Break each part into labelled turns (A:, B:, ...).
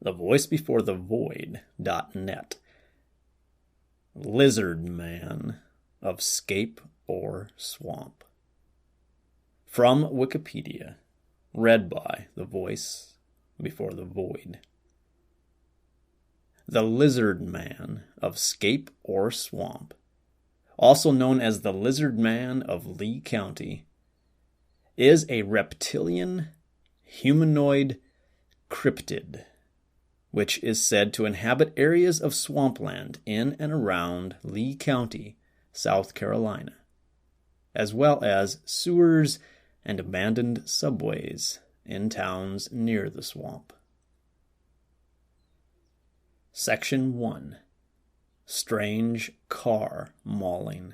A: thevoicebeforethevoid.net. Lizard Man of Scape or Swamp. From Wikipedia. Read by The Voice Before the Void. The Lizard Man of Scape or Swamp, also known as the Lizard Man of Lee County, is a reptilian, humanoid cryptid, which is said to inhabit areas of swampland in and around Lee County, South Carolina, as well as sewers and abandoned subways in towns near the swamp. Section 1. Strange Car Mauling.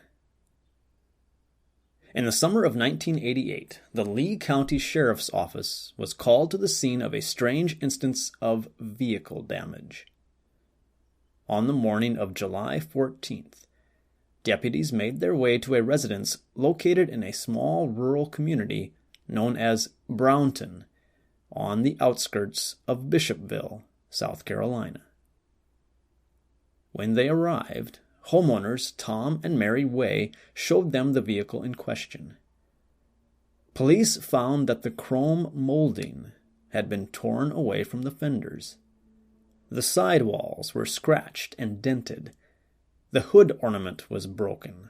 A: In the summer of 1988, the Lee County Sheriff's Office was called to the scene of a strange instance of vehicle damage. On the morning of July 14th, deputies made their way to a residence located in a small rural community known as Brownton, on the outskirts of Bishopville, South Carolina. When they arrived, homeowners Tom and Mary Way showed them the vehicle in question. Police found that the chrome molding had been torn away from the fenders. The sidewalls were scratched and dented. The hood ornament was broken.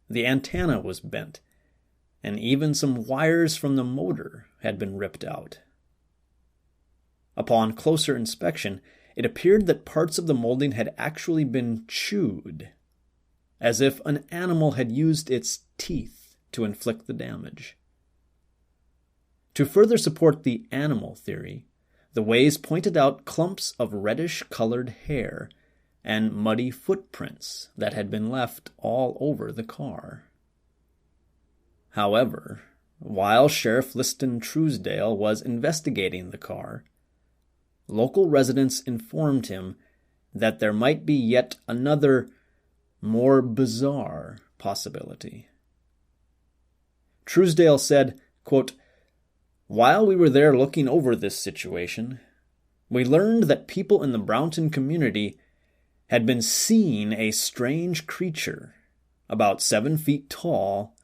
A: The antenna was bent, and even some wires from the motor had been ripped out. Upon closer inspection, it appeared that parts of the molding had actually been chewed, as if an animal had used its teeth to inflict the damage. To further support the animal theory, the Ways pointed out clumps of reddish-colored hair and muddy footprints that had been left all over the car. However, while Sheriff Liston Truesdale was investigating the car, local residents informed him that there might be yet another, more bizarre possibility. Truesdale said, quote, "While we were there looking over this situation, we learned that people in the Brownton community had been seeing a strange creature, about 7 feet tall,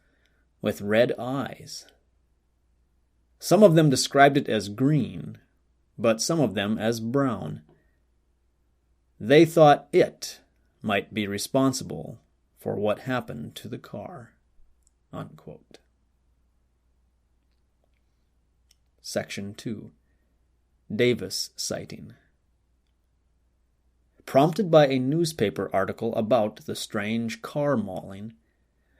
A: with red eyes. Some of them described it as green, but some of them as brown. They thought it might be responsible for what happened to the car." Unquote. Section 2. Davis Sighting. Prompted by a newspaper article about the strange car mauling,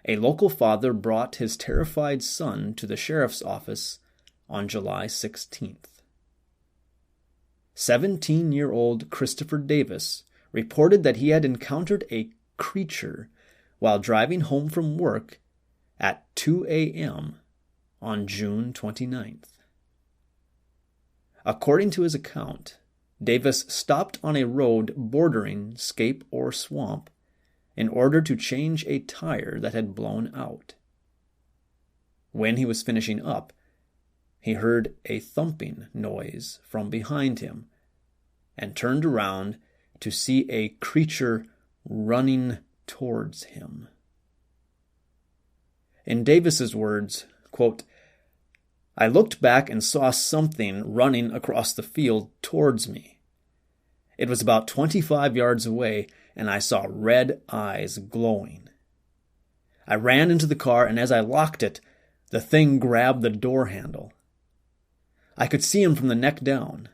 A: a local father brought his terrified son to the sheriff's office on July 16th. 17-year-old Christopher Davis reported that he had encountered a creature while driving home from work at 2 a.m. on June 29th. According to his account, Davis stopped on a road bordering Scape or Swamp in order to change a tire that had blown out. When he was finishing up, he heard a thumping noise from behind him and turned around to see a creature running towards him. In Davis's words, quote, "I looked back and saw something running across the field towards me. It was about 25 yards away, and I saw red eyes glowing. I ran into the car, and as I locked it, the thing grabbed the door handle. I could see him from the neck down,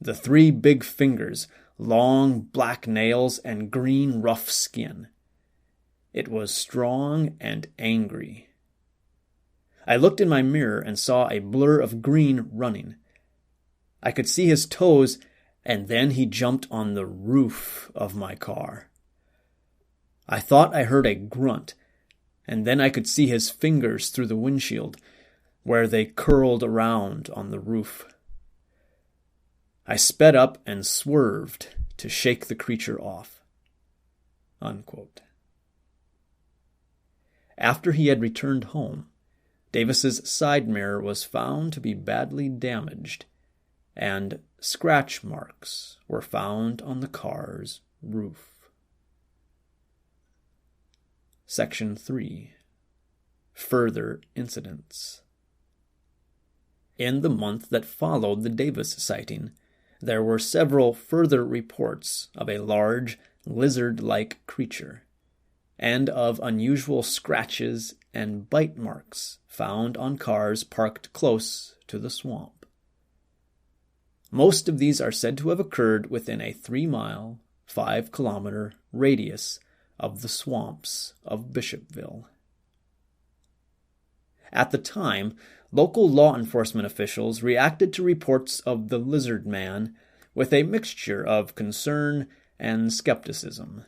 A: the 3 big fingers, long black nails, and green rough skin. It was strong and angry. I looked in my mirror and saw a blur of green running. I could see his toes, and then he jumped on the roof of my car. I thought I heard a grunt, and then I could see his fingers through the windshield, where they curled around on the roof. I sped up and swerved to shake the creature off." Unquote. After he had returned home, Davis's side mirror was found to be badly damaged, and scratch marks were found on the car's roof. Section 3. Further incidents. In the month that followed the Davis sighting, there were several further reports of a large, lizard-like creature, and of unusual scratches and bite marks found on cars parked close to the swamp. Most of these are said to have occurred within a 3-mile, 5-kilometer radius of the swamps of Bishopville. At the time, local law enforcement officials reacted to reports of the lizard man with a mixture of concern and skepticism,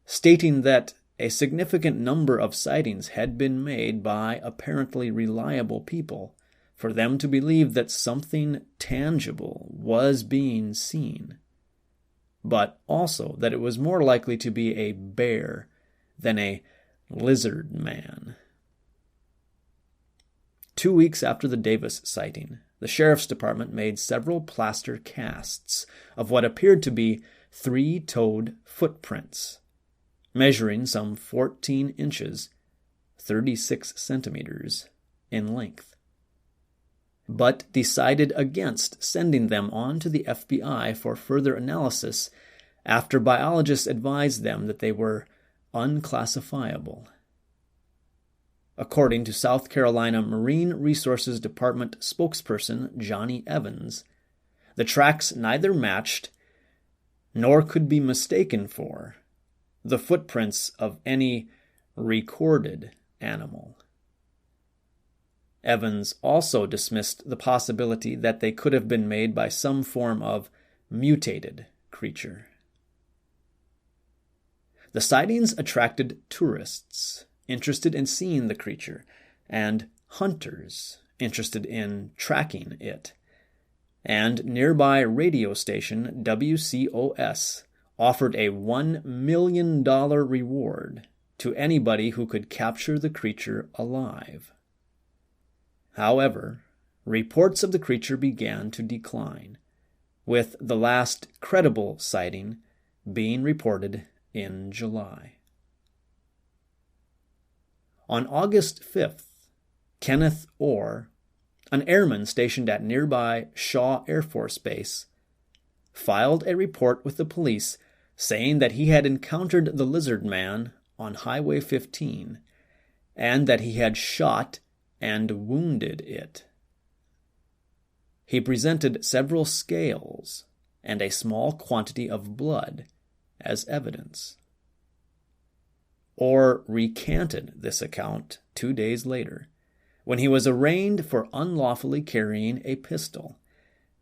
A: stating that a significant number of sightings had been made by apparently reliable people for them to believe that something tangible was being seen, but also that it was more likely to be a bear than a lizard man. 2 weeks after the Davis sighting, the sheriff's department made several plaster casts of what appeared to be 3-toed footprints, measuring some 14 inches, 36 centimeters, in length, but decided against sending them on to the FBI for further analysis after biologists advised them that they were unclassifiable. According to South Carolina Marine Resources Department spokesperson Johnny Evans, the tracks neither matched nor could be mistaken for the footprints of any recorded animal. Evans also dismissed the possibility that they could have been made by some form of mutated creature. The sightings attracted tourists interested in seeing the creature, and hunters interested in tracking it. And nearby radio station WCOS offered a $1 million reward to anybody who could capture the creature alive. However, reports of the creature began to decline, with the last credible sighting being reported in July. On August 5th, Kenneth Orr, an airman stationed at nearby Shaw Air Force Base, filed a report with the police saying that he had encountered the lizard man on Highway 15 and that he had shot and wounded it. He presented several scales and a small quantity of blood as evidence. Orr recanted this account 2 days later, when he was arraigned for unlawfully carrying a pistol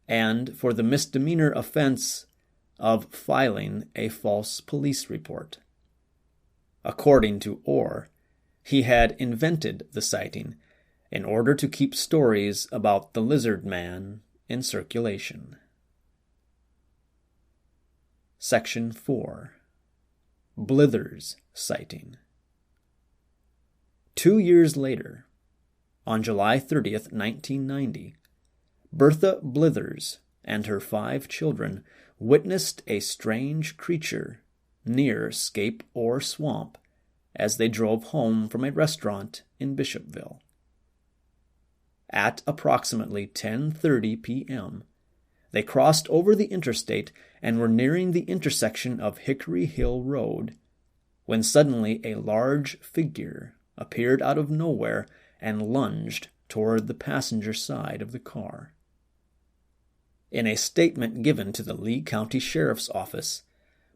A: and for the misdemeanor offense of filing a false police report. According to Orr, he had invented the sighting in order to keep stories about the lizard man in circulation. Section 4. Blither's sighting. 2 years later, on July 30th, 1990, Bertha Blithers and her 5 children witnessed a strange creature near Scape Ore Swamp as they drove home from a restaurant in Bishopville. At approximately 10:30 p.m., they crossed over the interstate and were nearing the intersection of Hickory Hill Road when suddenly a large figure appeared out of nowhere and lunged toward the passenger side of the car. In a statement given to the Lee County Sheriff's Office,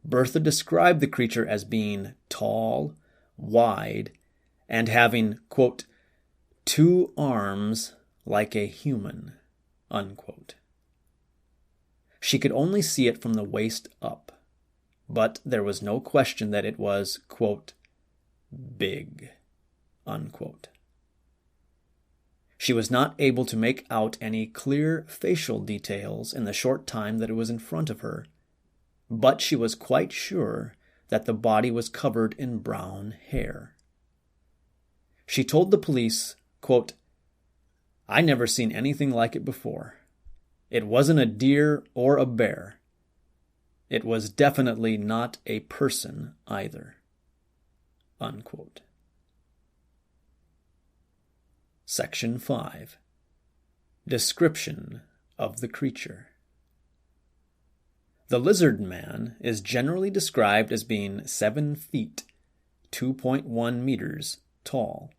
A: Bertha described the creature as being tall, wide, and having, quote, 2 arms like a human, unquote. She could only see it from the waist up, but there was no question that it was, quote, big, unquote. She was not able to make out any clear facial details in the short time that it was in front of her, but she was quite sure that the body was covered in brown hair. She told the police, quote, "I never seen anything like it before. It wasn't a deer or a bear. It was definitely not a person either." Unquote. Section 5. Description of the creature. The lizard man is generally described as being 7 feet, 2.1 meters tall,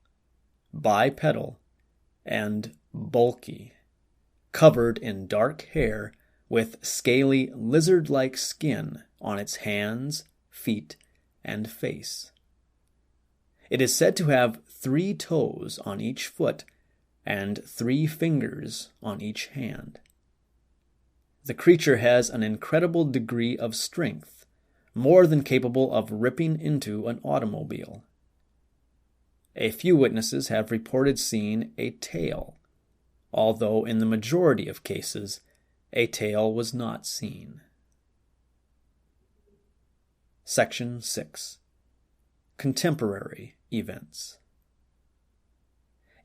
A: bipedal, and bulky, covered in dark hair with scaly lizard-like skin on its hands, feet, and face. It is said to have 3 toes on each foot and 3 fingers on each hand. The creature has an incredible degree of strength, more than capable of ripping into an automobile. A few witnesses have reported seeing a tail, although in the majority of cases, a tail was not seen. Section 6. Contemporary events.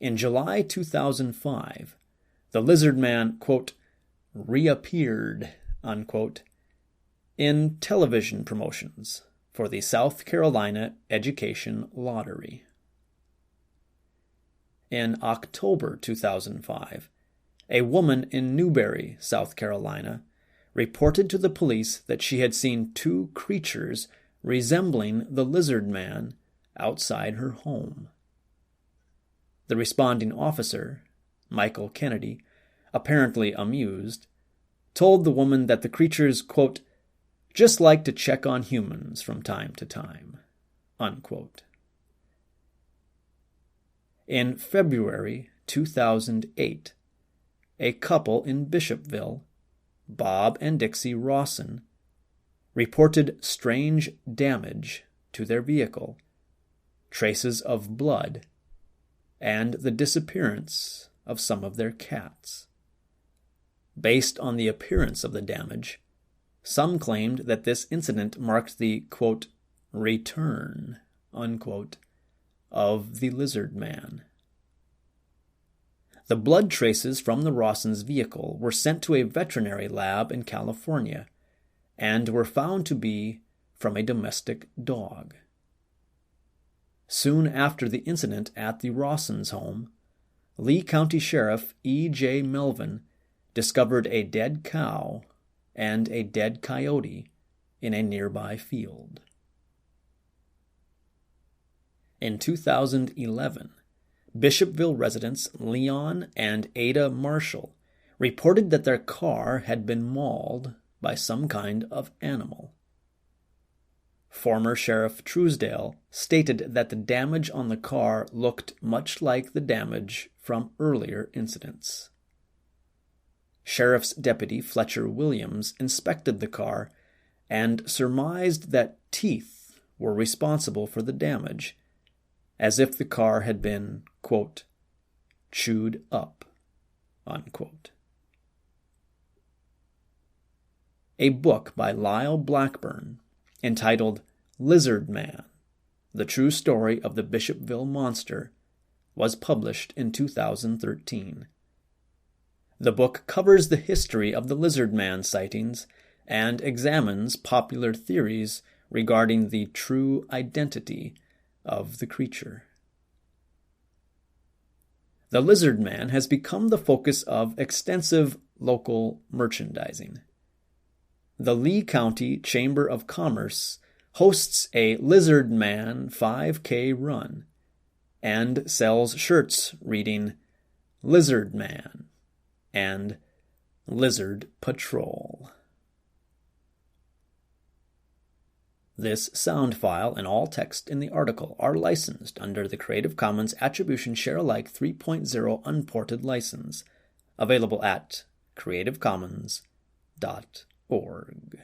A: In July 2005, the lizard man, quote, reappeared, unquote, in television promotions for the South Carolina Education Lottery. In October 2005, a woman in Newberry, South Carolina, reported to the police that she had seen 2 creatures resembling the lizard man outside her home. The responding officer, Michael Kennedy, apparently amused, told the woman that the creatures, quote, just like to check on humans from time to time, unquote. In February 2008, a couple in Bishopville, Bob and Dixie Rawson, reported strange damage to their vehicle, traces of blood, and the disappearance of some of their cats. Based on the appearance of the damage, some claimed that this incident marked the, quote, return, unquote, of the lizard man. The blood traces from the Rawsons' vehicle were sent to a veterinary lab in California and were found to be from a domestic dog. Soon after the incident at the Rawsons' home, Lee County Sheriff E.J. Melvin discovered a dead cow and a dead coyote in a nearby field. In 2011, Bishopville residents Leon and Ada Marshall reported that their car had been mauled by some kind of animal. Former Sheriff Truesdale stated that the damage on the car looked much like the damage from earlier incidents. Sheriff's Deputy Fletcher Williams inspected the car and surmised that teeth were responsible for the damage, as if the car had been, quote, chewed up, unquote. A book by Lyle Blackburn entitled Lizard Man, The True Story of the Bishopville Monster, was published in 2013. The book covers the history of the lizard man sightings and examines popular theories regarding the true identity of the creature. The lizard man has become the focus of extensive local merchandising. The Lee County Chamber of Commerce hosts a Lizard Man 5K run and sells shirts reading Lizard Man and Lizard Patrol. This sound file and all text in the article are licensed under the Creative Commons Attribution Share Alike 3.0 Unported license, available at creativecommons.org.